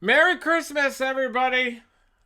Merry Christmas, everybody.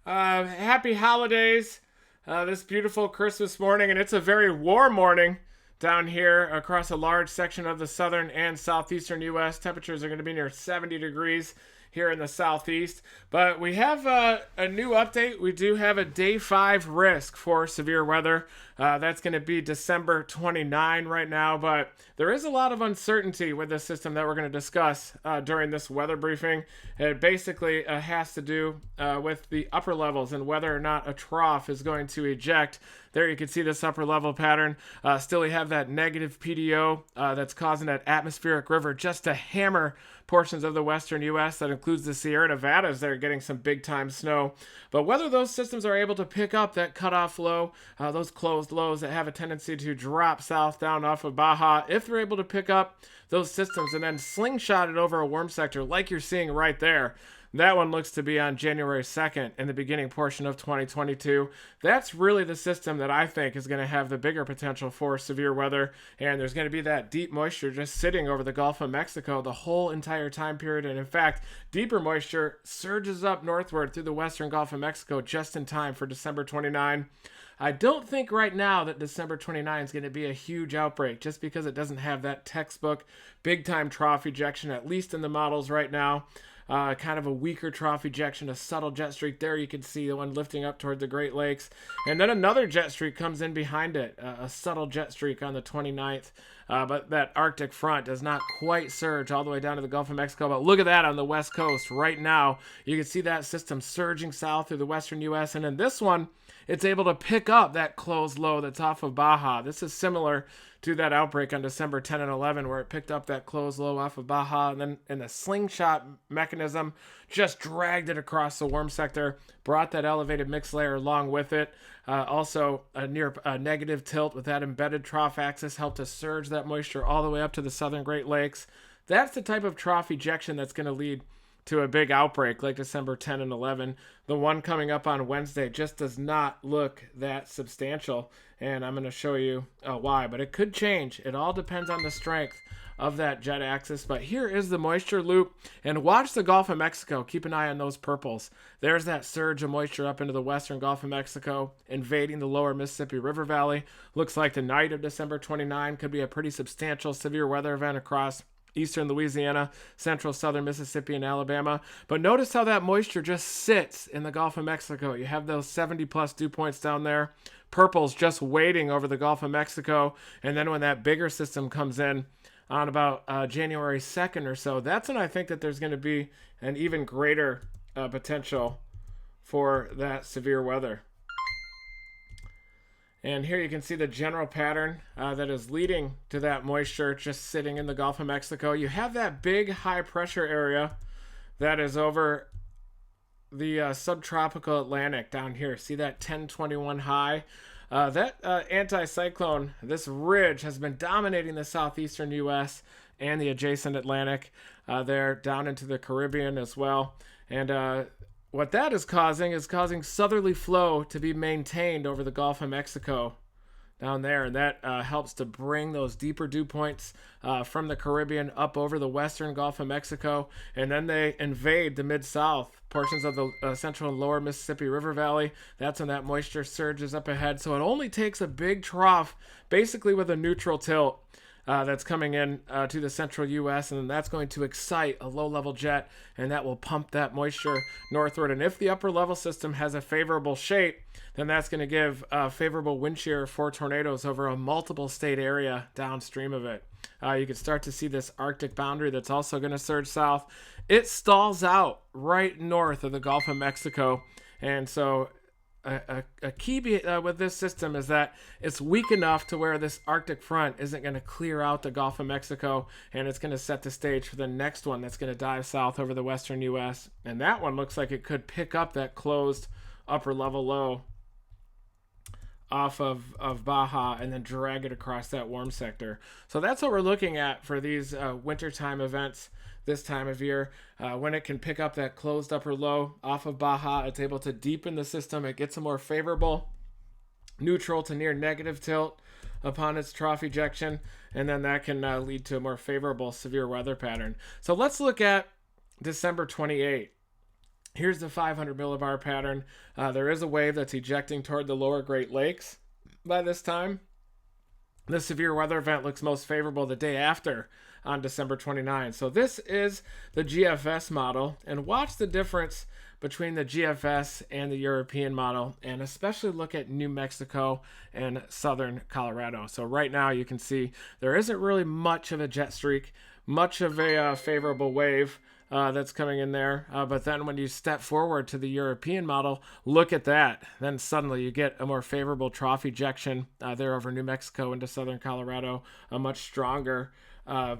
Happy holidays. This beautiful Christmas morning, and it's a very warm morning down here across a large section of the southern and southeastern U.S. Temperatures are going to be near 70 degrees here in the southeast. But we have a new update. We do have a day 5 risk for severe weather. That's going to be December 29 right now, but there is a lot of uncertainty with this system that we're going to discuss during this weather briefing. It basically has to do with the upper levels and whether or not a trough is going to eject. There you can see this upper level pattern. Still, we have that negative PDO that's causing that atmospheric river just to hammer portions of the western U.S. That includes the Sierra Nevadas that are getting some big time snow. But whether those systems are able to pick up that cutoff low, those closed lows that have a tendency to drop south down off of Baja, if they're able to pick up those systems and then slingshot it over a warm sector like you're seeing right there, that one looks to be on January 2nd in the beginning portion of 2022. That's really the system that I think is going to have the bigger potential for severe weather. And there's going to be that deep moisture just sitting over the Gulf of Mexico the whole entire time period. And in fact, deeper moisture surges up northward through the western Gulf of Mexico just in time for December 29. I don't think right now that December 29 is going to be a huge outbreak just because it doesn't have that textbook big time trough ejection, at least in the models right now. Kind of a weaker trough ejection, a subtle jet streak. There you can see the one lifting up toward the Great Lakes. And then another jet streak comes in behind it, a subtle jet streak on the 29th. But that Arctic front does not quite surge all the way down to the Gulf of Mexico. But look at that on the west coast right now. You can see that system surging south through the western U.S. And in this one, it's able to pick up that closed low that's off of Baja. This is similar to that outbreak on December 10 and 11 where it picked up that closed low off of Baja and then in the slingshot mechanism just dragged it across the warm sector, brought that elevated mix layer along with it. Also, near a negative tilt with that embedded trough axis helped to surge that moisture all the way up to the southern Great Lakes. That's the type of trough ejection that's going to lead to a big outbreak like December 10 and 11. The one coming up on Wednesday just does not look that substantial, and I'm going to show you why, but it could change. It all depends on the strength of that jet axis. But here is the moisture loop, and watch the Gulf of Mexico. Keep an eye on those purples. There's that surge of moisture up into the western Gulf of Mexico, invading the lower Mississippi River Valley. Looks like the night of December 29 could be a pretty substantial severe weather event across eastern Louisiana, central southern Mississippi, and Alabama. But notice how that moisture just sits in the Gulf of Mexico. You have those 70 plus dew points down there. Purple's just waiting over the Gulf of Mexico. And then when that bigger system comes in on about January 2nd or so, that's when I think that there's going to be an even greater potential for that severe weather. And here you can see the general pattern that is leading to that moisture just sitting in the Gulf of Mexico. You have that big high pressure area that is over the subtropical Atlantic down here. See that 1021 high? That anticyclone, this ridge, has been dominating the southeastern U.S. and the adjacent Atlantic there down into the Caribbean as well. And what that is causing southerly flow to be maintained over the Gulf of Mexico down there. And that helps to bring those deeper dew points from the Caribbean up over the western Gulf of Mexico. And then they invade the mid-south portions of the central and lower Mississippi River Valley. That's when that moisture surges up ahead. So it only takes a big trough, basically with a neutral tilt, that's coming in to the central U.S., and then that's going to excite a low-level jet, and that will pump that moisture northward. And if the upper-level system has a favorable shape, then that's going to give favorable wind shear for tornadoes over a multiple-state area downstream of it. You can start to see this Arctic boundary that's also going to surge south. It stalls out right north of the Gulf of Mexico, and so a key with this system is that it's weak enough to where this Arctic front isn't going to clear out the Gulf of Mexico, and it's going to set the stage for the next one that's going to dive south over the western U.S. And that one looks like it could pick up that closed upper level low off of Baja and then drag it across that warm sector. So that's what we're looking at for these wintertime events this time of year. When it can pick up that closed upper low off of Baja, it's able to deepen the system. It gets a more favorable neutral to near negative tilt upon its trough ejection, and then that can lead to a more favorable severe weather pattern. So let's look at December 28. Here's the 500 millibar pattern. There is a wave that's ejecting toward the lower Great Lakes by this time. The severe weather event looks most favorable the day after on December 29. So this is the GFS model, and watch the difference between the GFS and the European model, and especially look at New Mexico and southern Colorado. So right now you can see there isn't really much of a jet streak, much of a favorable wave that's coming in there. But then when you step forward to the European model, look at that. Then suddenly you get a more favorable trough ejection there over New Mexico into southern Colorado, a much stronger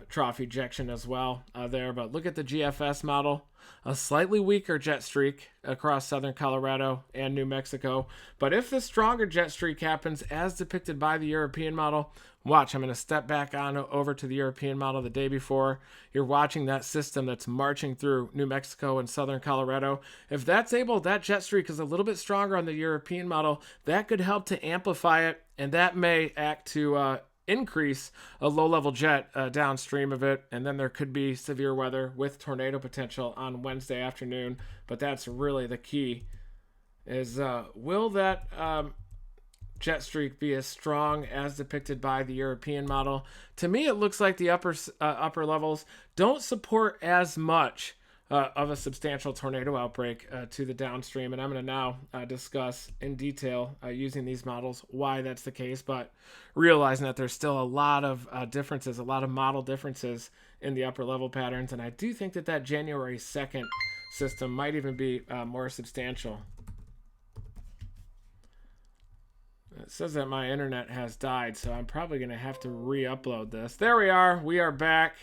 trough ejection as well there. But look at the GFS model, a slightly weaker jet streak across southern Colorado and New Mexico. But if the stronger jet streak happens as depicted by the European model, watch, I'm going to step back on over to the European model the day before. You're watching that system that's marching through New Mexico and southern Colorado. If that's able, that jet streak is a little bit stronger on the European model. That could help to amplify it, and that may act to increase a low-level jet downstream of it, and then there could be severe weather with tornado potential on Wednesday afternoon. But that's really the key, is will that jet streak be as strong as depicted by the European model? To me, it looks like the upper levels don't support as much of a substantial tornado outbreak to the downstream, and I'm going to now discuss in detail using these models why that's the case, but realizing that there's still a lot of differences, a lot of model differences in the upper level patterns, and I do think that that January 2nd system might even be more substantial. It says that my internet has died, so I'm probably going to have to re-upload this. There we are. We are back.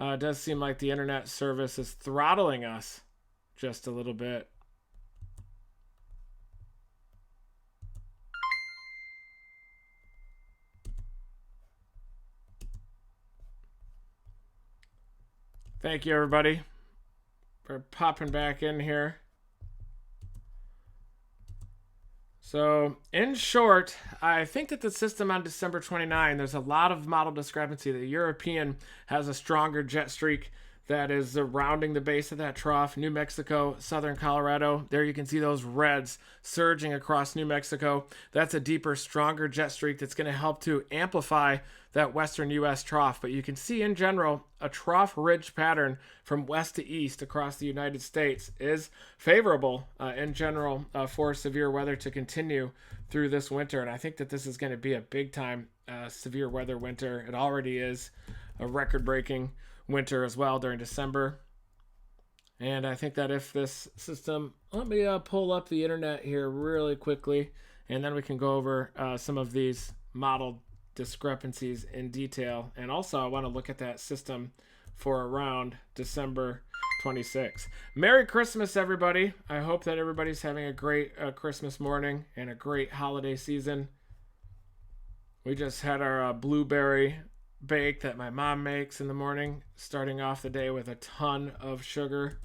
It does seem like the internet service is throttling us just a little bit. Thank you, everybody, for popping back in here. So, in short, I think that the system on December 29, there's a lot of model discrepancy. The European has a stronger jet streak that is rounding the base of that trough. New Mexico, southern Colorado, there you can see those reds surging across New Mexico. That's a deeper, stronger jet streak that's going to help to amplify that western U.S. trough. But you can see in general, a trough ridge pattern from west to east across the United States is favorable in general for severe weather to continue through this winter. And I think that this is going to be a big time severe weather winter. It already is a record-breaking winter as well during December. And I think that if this system, let me pull up the internet here really quickly, and then we can go over some of these model discrepancies in detail. And also I want to look at that system for around December 26th. Merry Christmas, everybody. I hope that everybody's having a great Christmas morning and a great holiday season. We just had our blueberry bake that my mom makes in the morning, starting off the day with a ton of sugar.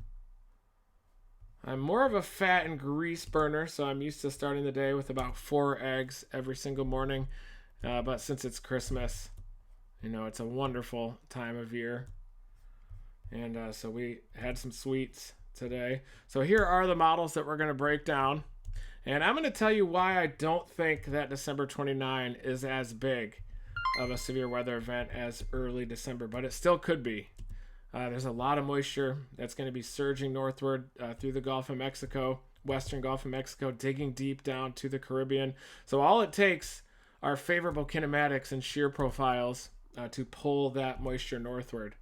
I'm more of a fat and grease burner, so I'm used to starting the day with about 4 eggs every single morning. But since it's Christmas, you know, it's a wonderful time of year. And so we had some sweets today. So here are the models that we're going to break down. And I'm going to tell you why I don't think that December 29 is as big of a severe weather event as early December, but it still could be. There's a lot of moisture that's going to be surging northward through the Gulf of Mexico, western Gulf of Mexico, digging deep down to the Caribbean. So all it takes are favorable kinematics and shear profiles to pull that moisture northward.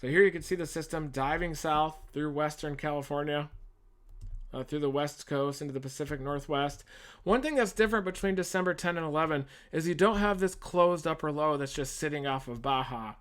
So here you can see the system diving south through western California, through the west coast into the Pacific Northwest. One thing that's different between December 10 and 11 is you don't have this closed upper low that's just sitting off of Baja.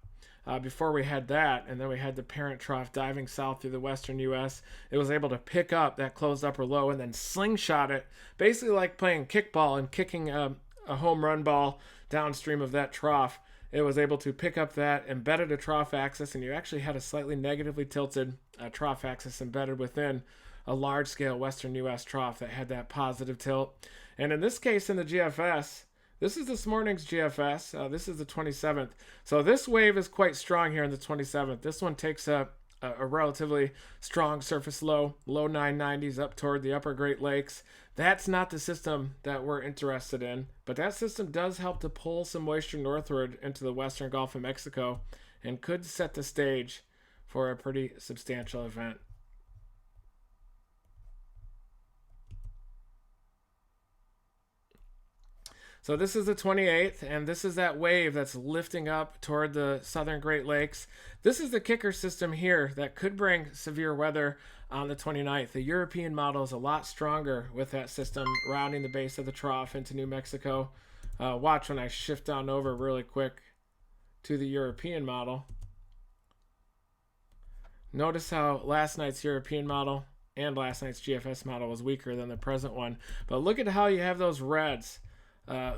Before we had that, and then we had the parent trough diving south through the western U.S., it was able to pick up that closed upper low and then slingshot it, basically like playing kickball and kicking a home run ball downstream of that trough. It was able to pick up that embedded a trough axis, and you actually had a slightly negatively tilted trough axis embedded within a large-scale western U.S. trough that had that positive tilt. And in this case, in the GFS, this is this morning's GFS. This is the 27th. So this wave is quite strong here in the 27th. This one takes a a relatively strong surface low 990s up toward the upper Great Lakes. That's not the system that we're interested in, but that system does help to pull some moisture northward into the western Gulf of Mexico and could set the stage for a pretty substantial event. So this is the 28th, and this is that wave that's lifting up toward the southern Great Lakes. This is the kicker system here that could bring severe weather on the 29th. The European model is a lot stronger with that system rounding the base of the trough into New Mexico. Watch when I shift down over really quick to the European model. Notice how last night's European model and last night's GFS model was weaker than the present one. But look at how you have those reds. A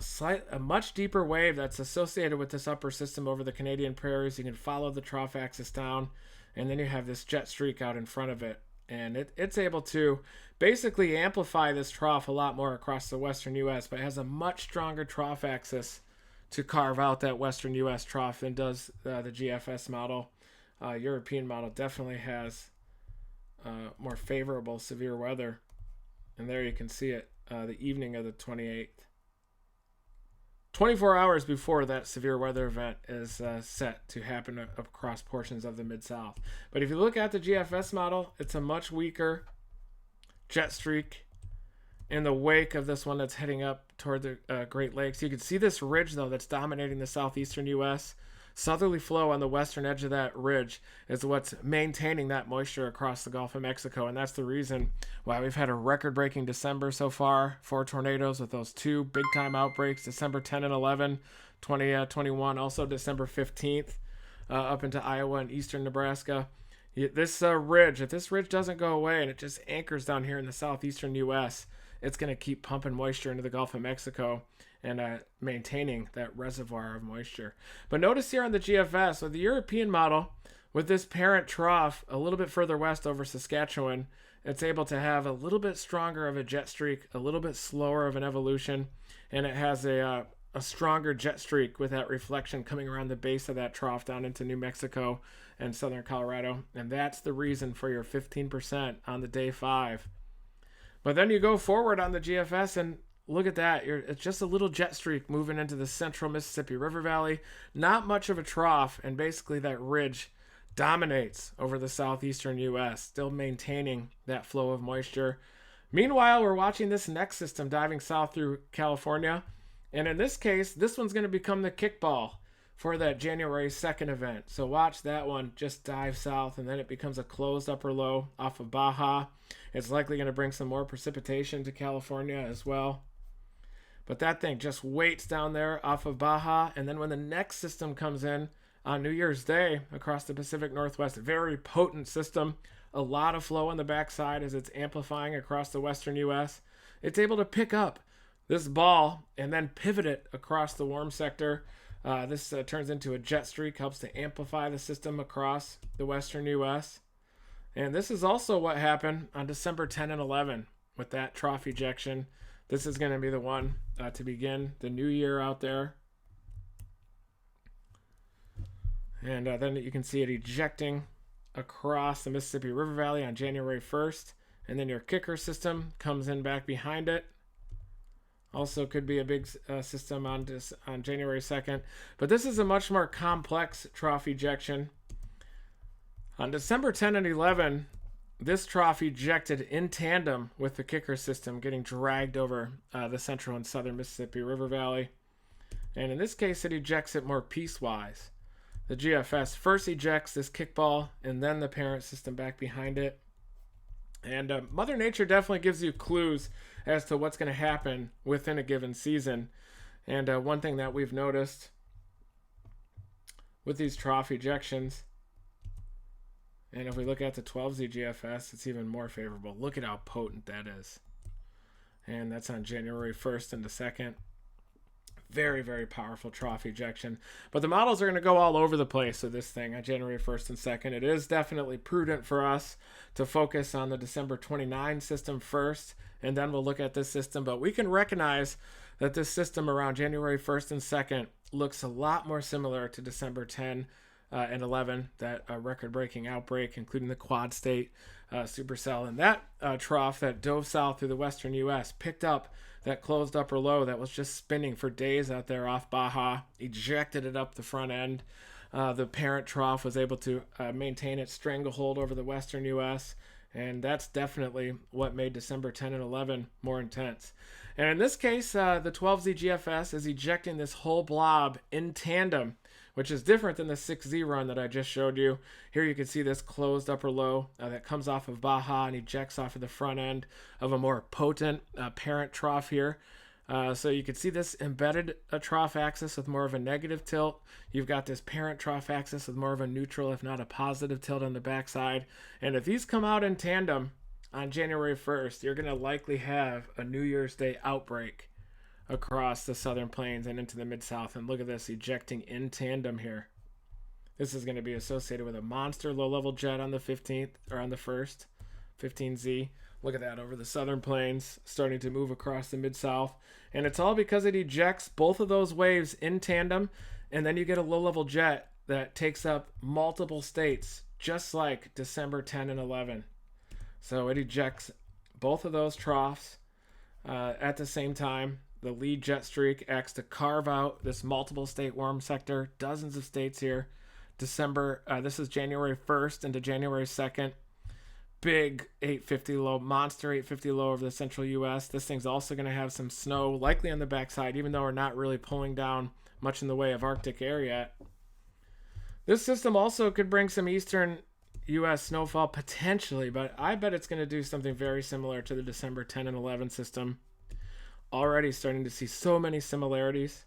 much deeper wave that's associated with this upper system over the Canadian prairies. You can follow the trough axis down, and then you have this jet streak out in front of it. And it's able to basically amplify this trough a lot more across the western U.S., but it has a much stronger trough axis to carve out that western U.S. trough than does the GFS model. European model definitely has more favorable severe weather. And there you can see it, the evening of the 28th. 24 hours before that severe weather event is set to happen across portions of the Mid-South. But if you look at the GFS model, it's a much weaker jet streak in the wake of this one that's heading up toward the Great Lakes. You can see this ridge, though, that's dominating the southeastern U.S. Southerly flow on the western edge of that ridge is what's maintaining that moisture across the Gulf of Mexico, and that's the reason why we've had a record-breaking December so far. 4 tornadoes with those 2 big-time outbreaks, December 10 and 11, 2021, also December 15th, up into Iowa and eastern Nebraska. This ridge, if this ridge doesn't go away and it just anchors down here in the southeastern U.S., it's going to keep pumping moisture into the Gulf of Mexico and maintaining that reservoir of moisture. But notice here on the GFS, with the European model, with this parent trough a little bit further west over Saskatchewan, it's able to have a little bit stronger of a jet streak, a little bit slower of an evolution, and it has a stronger jet streak with that reflection coming around the base of that trough down into New Mexico and southern Colorado. And that's the reason for your 15% on the day 5. But then you go forward on the GFS and look at that. It's just a little jet streak moving into the central Mississippi River Valley. Not much of a trough, and basically that ridge dominates over the southeastern U.S., still maintaining that flow of moisture. Meanwhile, we're watching this next system diving south through California. And in this case, this one's going to become the kickball for that January 2nd event. So watch that one just dive south, and then it becomes a closed upper low off of Baja. It's likely going to bring some more precipitation to California as well. But that thing just waits down there off of Baja, and then when the next system comes in on New Year's Day across the Pacific Northwest, very potent system, a lot of flow on the backside as it's amplifying across the western U.S. It's able to pick up this ball and then pivot it across the warm sector. This turns into a jet streak, helps to amplify the system across the western U.S. And this is also what happened on December 10 and 11 with that trough ejection. This is going to be the one to begin the new year out there. And then you can see it ejecting across the Mississippi River Valley on January 1st. And then your kicker system comes in back behind it. Also could be a big system on January 2nd. But this is a much more complex trough ejection. On December 10 and 11, this trough ejected in tandem with the kicker system, getting dragged over the central and southern Mississippi River Valley. And in this case, it ejects it more piecewise. The GFS first ejects this kickball, and then the parent system back behind it. And Mother Nature definitely gives you clues as to what's going to happen within a given season. And one thing that we've noticed with these trough ejections, and if we look at the 12Z GFS, it's even more favorable. Look at how potent that is. And that's on January 1st and the 2nd. Very, very powerful trough ejection. But the models are going to go all over the place with this thing on January 1st and 2nd. It is definitely prudent for us to focus on the December 29 system first, and then we'll look at this system. But we can recognize that this system around January 1st and 2nd looks a lot more similar to December 10 and 11, that record-breaking outbreak, including the quad state supercell. And that trough that dove south through the western U.S. picked up that closed upper low that was just spinning for days out there off Baja, ejected it up the front end. The parent trough was able to maintain its stranglehold over the western U.S., and that's definitely what made December 10 and 11 more intense. And in this case, the 12Z GFS is ejecting this whole blob in tandem, which is different than the 6Z run that I just showed you. Here you can see this closed upper low that comes off of Baja and ejects off of the front end of a more potent parent trough here. So you can see this embedded trough axis with more of a negative tilt. You've got this parent trough axis with more of a neutral, if not a positive tilt on the backside. And if these come out in tandem on January 1st, you're going to likely have a New Year's Day outbreak across the southern plains and into the mid-south. And look at this, ejecting in tandem here. This is going to be associated with a monster low-level jet on the 15th, or on the 1st, 15Z. Look at that over the southern plains, starting to move across the mid-south. And it's all because it ejects both of those waves in tandem, and then you get a low-level jet that takes up multiple states, just like December 10 and 11. So it ejects both of those troughs at the same time. The lead jet streak acts to carve out this multiple state warm sector, dozens of states here. This is January 1st into January 2nd. Big 850 low, monster 850 low over the central U.S. This thing's also going to have some snow, likely on the backside, even though we're not really pulling down much in the way of Arctic air yet. This system also could bring some eastern U.S. snowfall potentially, but I bet it's going to do something very similar to the December 10 and 11 system. Already starting to see so many similarities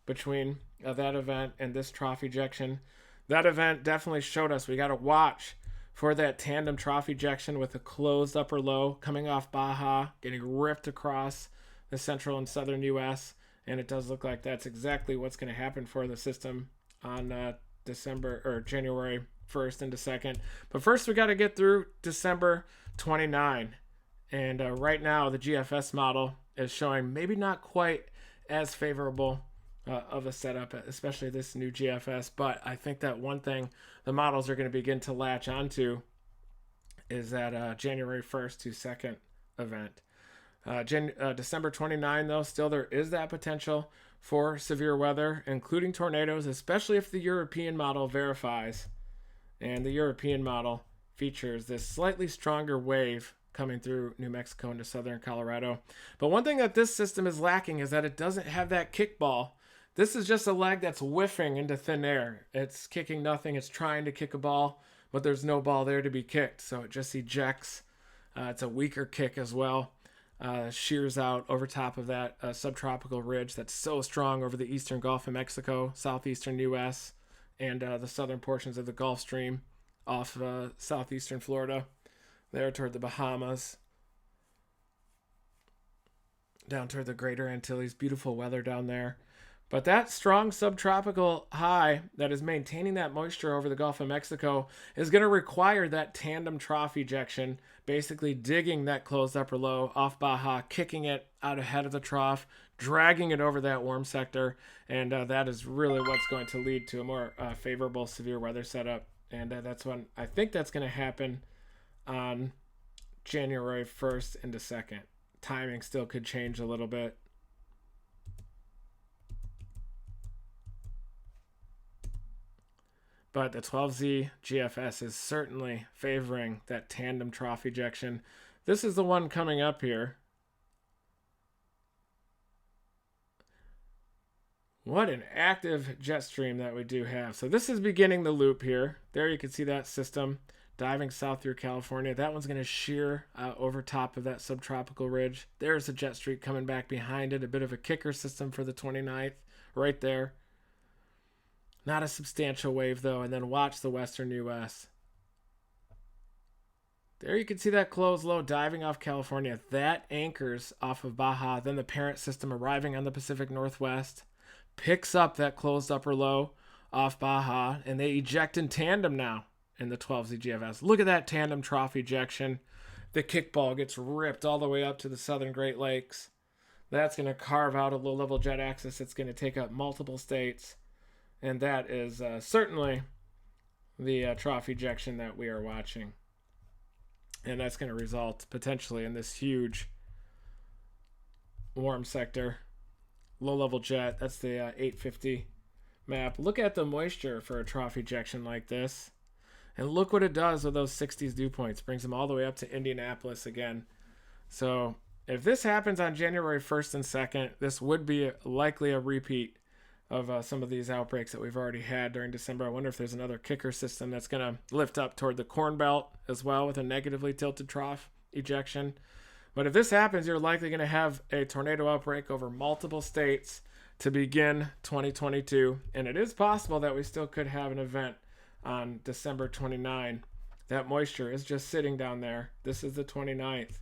between that event and this trough ejection. That event definitely showed us we got to watch for that tandem trough ejection with a closed upper low coming off Baja, getting ripped across the central and southern U.S. And it does look like that's exactly what's going to happen for the system on January 1st into 2nd. But first we got to get through December 29. And right now the GFS model is showing maybe not quite as favorable of a setup, especially this new GFS. But I think that one thing the models are going to begin to latch onto is that January 1st to 2nd event. December 29, though, still there is that potential for severe weather, including tornadoes, especially if the European model verifies. And the European model features this slightly stronger wave coming through New Mexico into southern Colorado. But one thing that this system is lacking is that it doesn't have that kickball. This is just a leg that's whiffing into thin air. It's kicking nothing. It's trying to kick a ball, but there's no ball there to be kicked. So it just ejects. It's a weaker kick as well. Shears out over top of that subtropical ridge that's so strong over the eastern Gulf of Mexico, southeastern U.S., and the southern portions of the Gulf Stream off southeastern Florida, there toward the Bahamas, down toward the Greater Antilles. Beautiful weather down there. But that strong subtropical high that is maintaining that moisture over the Gulf of Mexico is going to require that tandem trough ejection, basically digging that closed upper low off Baja, kicking it out ahead of the trough, dragging it over that warm sector, and that is really what's going to lead to a more favorable severe weather setup. And that's when I think that's going to happen on January 1st into 2nd. Timing still could change a little bit. But the 12Z GFS is certainly favoring that tandem trough ejection. This is the one coming up here. What an active jet stream that we do have. So this is beginning the loop here. There you can see that system diving south through California. That one's going to shear over top of that subtropical ridge. There's a jet streak coming back behind it. A bit of a kicker system for the 29th right there. Not a substantial wave, though. And then watch the western U.S. There you can see that closed low diving off California. That anchors off of Baja. Then the parent system arriving on the Pacific Northwest picks up that closed upper low off Baja. And they eject in tandem now in the 12Z GFS. Look at that tandem trough ejection. The kickball gets ripped all the way up to the southern Great Lakes. That's going to carve out a low-level jet axis. It's going to take up multiple states. And that is certainly the trough ejection that we are watching. And that's going to result potentially in this huge warm sector, low-level jet. That's the 850 map. Look at the moisture for a trough ejection like this. And look what it does with those 60s dew points. Brings them all the way up to Indianapolis again. So if this happens on January 1st and 2nd, this would be likely a repeat of some of these outbreaks that we've already had during December. I wonder if there's another kicker system that's going to lift up toward the Corn Belt as well with a negatively tilted trough ejection. But if this happens, you're likely going to have a tornado outbreak over multiple states to begin 2022. And it is possible that we still could have an event on December 29. That moisture is just sitting down there. This is the 29th.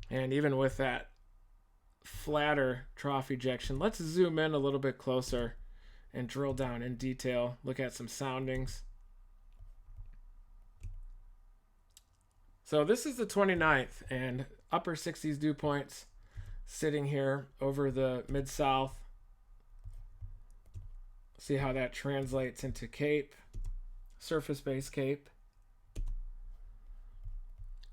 And even with that flatter trough ejection, let's zoom in a little bit closer and drill down in detail. Look at some soundings. So this is the 29th, and upper 60s dew points sitting here over the Mid-South. See how that translates into CAPE, surface-based CAPE.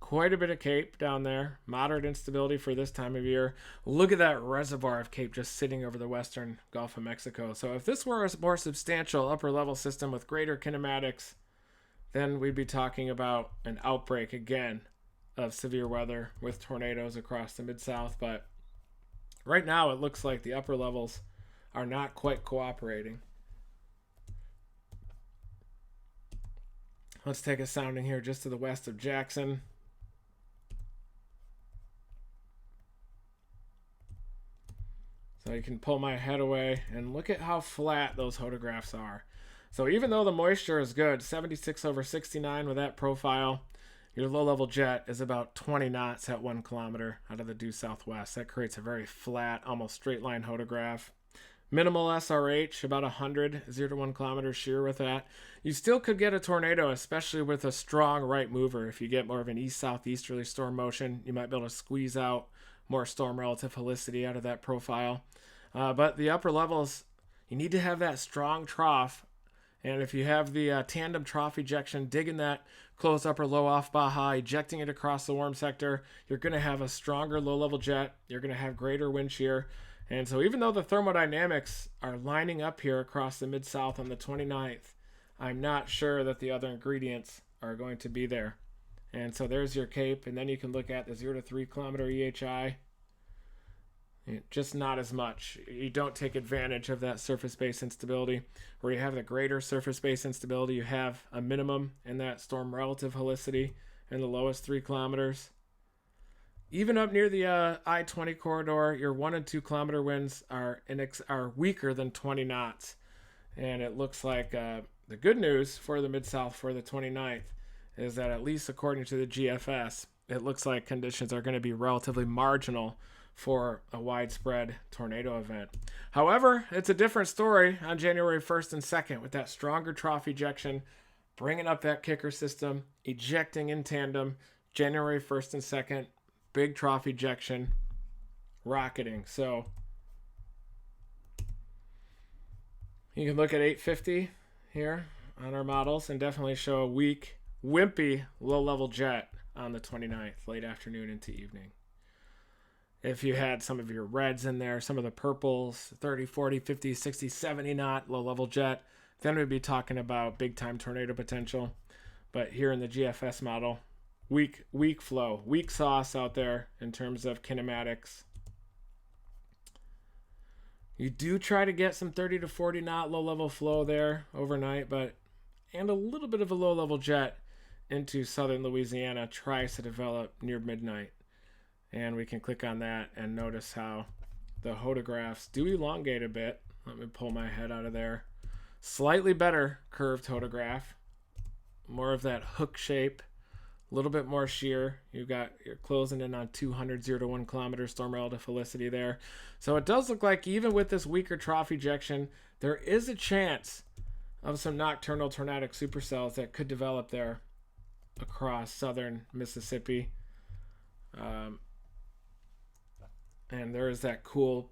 Quite a bit of CAPE down there. Moderate instability for this time of year. Look at that reservoir of CAPE just sitting over the western Gulf of Mexico. So if this were a more substantial upper level system with greater kinematics, then we'd be talking about an outbreak again of severe weather with tornadoes across the Mid-South. But right now it looks like the upper levels are not quite cooperating. Let's take a sounding here just to the west of Jackson. So you can pull my head away and look at how flat those photographs are. So even though the moisture is good, 76 over 69 with that profile, your low-level jet is about 20 knots at 1 kilometer out of the due southwest. That creates a very flat, almost straight-line photograph. Minimal SRH, about 100, 0 to 1 kilometer shear with that. You still could get a tornado, especially with a strong right mover. If you get more of an east-southeasterly storm motion, you might be able to squeeze out more storm relative helicity out of that profile. But the upper levels, you need to have that strong trough. And if you have the tandem trough ejection, digging that close upper low off Baja, ejecting it across the warm sector, you're going to have a stronger low-level jet. You're going to have greater wind shear. And so even though the thermodynamics are lining up here across the Mid-South on the 29th, I'm not sure that the other ingredients are going to be there. And so there's your CAPE, and then you can look at the 0 to 3 kilometer EHI. Just not as much. You don't take advantage of that surface-based instability. Where you have the greater surface-based instability, you have a minimum in that storm relative helicity in the lowest 3 kilometers. Even up near the I-20 corridor, your 1 and 2 kilometer winds are weaker than 20 knots. And it looks like the good news for the Mid-South for the 29th is that, at least according to the GFS, it looks like conditions are going to be relatively marginal for a widespread tornado event. However, it's a different story on January 1st and 2nd with that stronger trough ejection, bringing up that kicker system, ejecting in tandem, January 1st and 2nd, big trough ejection, rocketing. So you can look at 850 here on our models and definitely show a weak, wimpy, low-level jet on the 29th, late afternoon into evening. If you had some of your reds in there, some of the purples, 30, 40, 50, 60, 70 knot low-level jet, then we'd be talking about big-time tornado potential. But here in the GFS model, weak flow, weak sauce out there in terms of kinematics. You do try to get some 30 to 40 knot low-level flow there overnight, and a little bit of a low-level jet into southern Louisiana tries to develop near midnight. And we can click on that and notice how the photographs do elongate a bit. Let me pull my head out of there. Slightly better curved photograph. More of that hook shape. A little bit more shear. You're closing in on 200, 0 to 1 kilometer storm relative helicity there. So it does look like even with this weaker trough ejection, there is a chance of some nocturnal tornadic supercells that could develop there across southern Mississippi. And there is that cool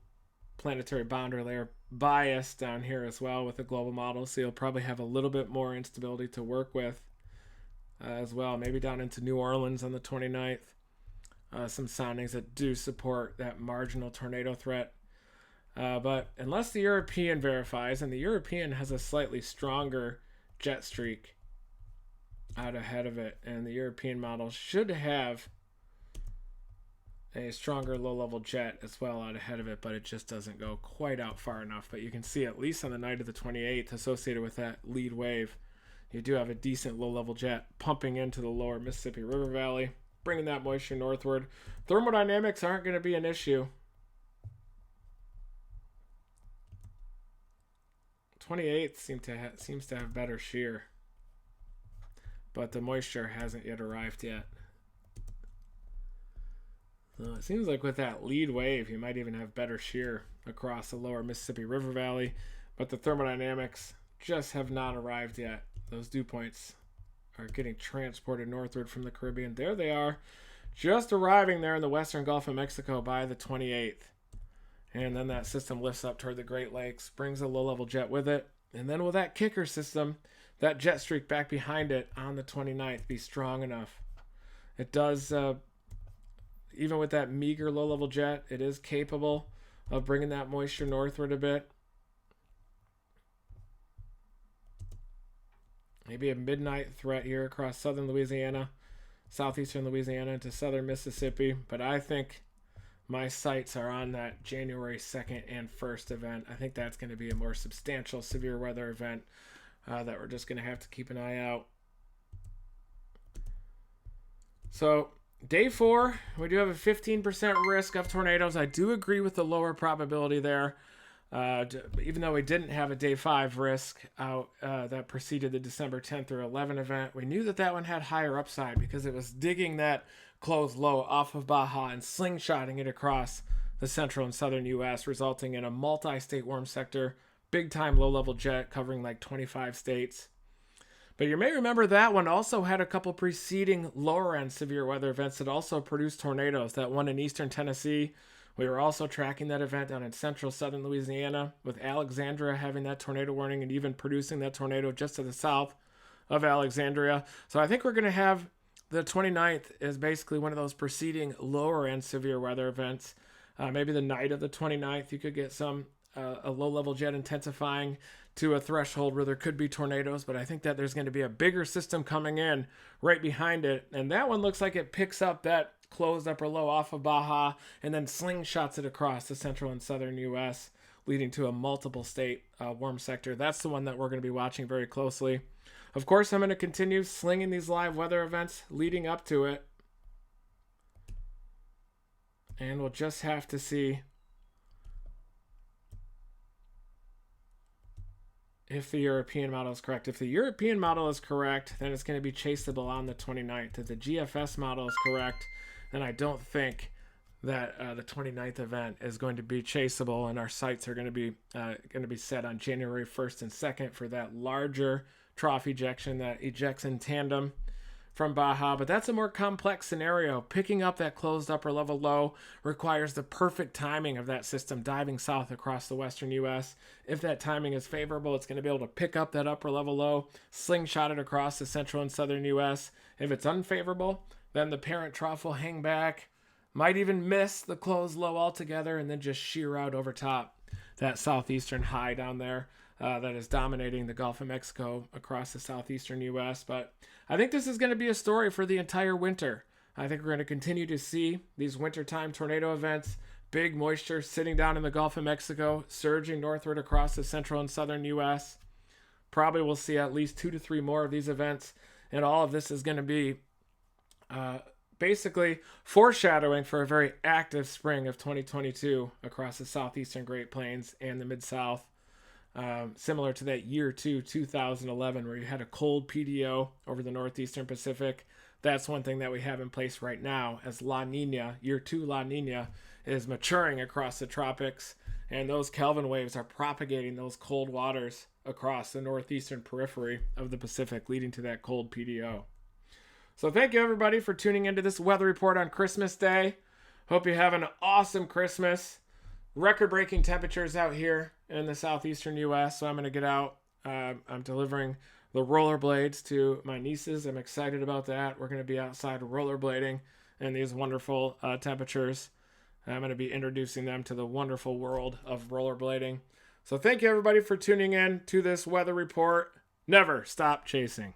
planetary boundary layer bias down here as well with the global model, so you'll probably have a little bit more instability to work with as well. Maybe down into New Orleans on the 29th. Some soundings that do support that marginal tornado threat. But unless the European verifies, and the European has a slightly stronger jet streak out ahead of it, and the European model should have a stronger low-level jet as well out ahead of it, but it just doesn't go quite out far enough. But you can see at least on the night of the 28th, associated with that lead wave, you do have a decent low-level jet pumping into the lower Mississippi River Valley, bringing that moisture northward. Thermodynamics aren't going to be an issue. 28th seems to have better shear, but the moisture hasn't yet arrived yet. So it seems like with that lead wave, you might even have better shear across the lower Mississippi River Valley, but the thermodynamics just have not arrived yet. Those dew points are getting transported northward from the Caribbean. There they are, just arriving there in the western Gulf of Mexico by the 28th. And then that system lifts up toward the Great Lakes, brings a low-level jet with it, and then will that kicker system, that jet streak back behind it on the 29th, be strong enough? It does, even with that meager low-level jet, it is capable of bringing that moisture northward a bit. Maybe a midnight threat here across southern Louisiana, southeastern Louisiana into southern Mississippi, but I think my sights are on that January 2nd and 1st event. I think that's going to be a more substantial severe weather event that we're just going to have to keep an eye out. So day 4, we do have a 15% risk of tornadoes. I do agree with the lower probability there. Even though we didn't have a day 5 risk out that preceded the December 10th through 11 event, we knew that that one had higher upside because it was digging that closed low off of Baja and slingshotting it across the central and southern U.S., resulting in a multi-state warm sector, big-time low-level jet covering like 25 states. But you may remember that one also had a couple preceding lower-end severe weather events that also produced tornadoes. That one in eastern Tennessee. We were also tracking that event down in central southern Louisiana, with Alexandria having that tornado warning and even producing that tornado just to the south of Alexandria. So I think we're going to have the 29th is basically one of those preceding lower end severe weather events. Maybe the night of the 29th, you could get a low-level jet intensifying to a threshold where there could be tornadoes, but I think that there's going to be a bigger system coming in right behind it, and that one looks like it picks up that closed upper low off of Baja and then slingshots it across the central and southern U.S., leading to a multiple state warm sector. That's the one that we're going to be watching very closely. Of course, I'm going to continue slinging these live weather events leading up to it, and we'll just have to see if the European model is correct. If the European model is correct, then it's going to be chaseable on the 29th. If the GFS model is correct, then I don't think that the 29th event is going to be chaseable, and our sights are going to be set on January 1st and 2nd for that larger trough ejection that ejects in tandem from Baja. But that's a more complex scenario. Picking up that closed upper level low requires the perfect timing of that system diving south across the western U.S. If that timing is favorable, it's going to be able to pick up that upper level low, slingshot it across the central and southern U.S. If it's unfavorable, then the parent trough will hang back, might even miss the closed low altogether, and then just shear out over top that southeastern high down there that is dominating the Gulf of Mexico across the southeastern U.S. But I think this is going to be a story for the entire winter. I think we're going to continue to see these wintertime tornado events, big moisture sitting down in the Gulf of Mexico, surging northward across the central and southern U.S. Probably we'll see at least 2 to 3 more of these events, and all of this is going to be basically foreshadowing for a very active spring of 2022 across the southeastern Great Plains and the Mid-South. Similar to that year 2011, where you had a cold PDO over the northeastern Pacific. That's one thing that we have in place right now, as La Nina, year 2 La Nina, is maturing across the tropics, and those Kelvin waves are propagating those cold waters across the northeastern periphery of the Pacific, leading to that cold PDO. So thank you, everybody, for tuning into this weather report on Christmas Day. Hope you have an awesome Christmas. record-breaking temperatures out here in the southeastern U.S., so I'm going to get out. I'm delivering the rollerblades to my nieces. I'm excited about that. We're going to be outside rollerblading in these wonderful temperatures. I'm going to be introducing them to the wonderful world of rollerblading. So thank you, everybody, for tuning in to this weather report. Never stop chasing.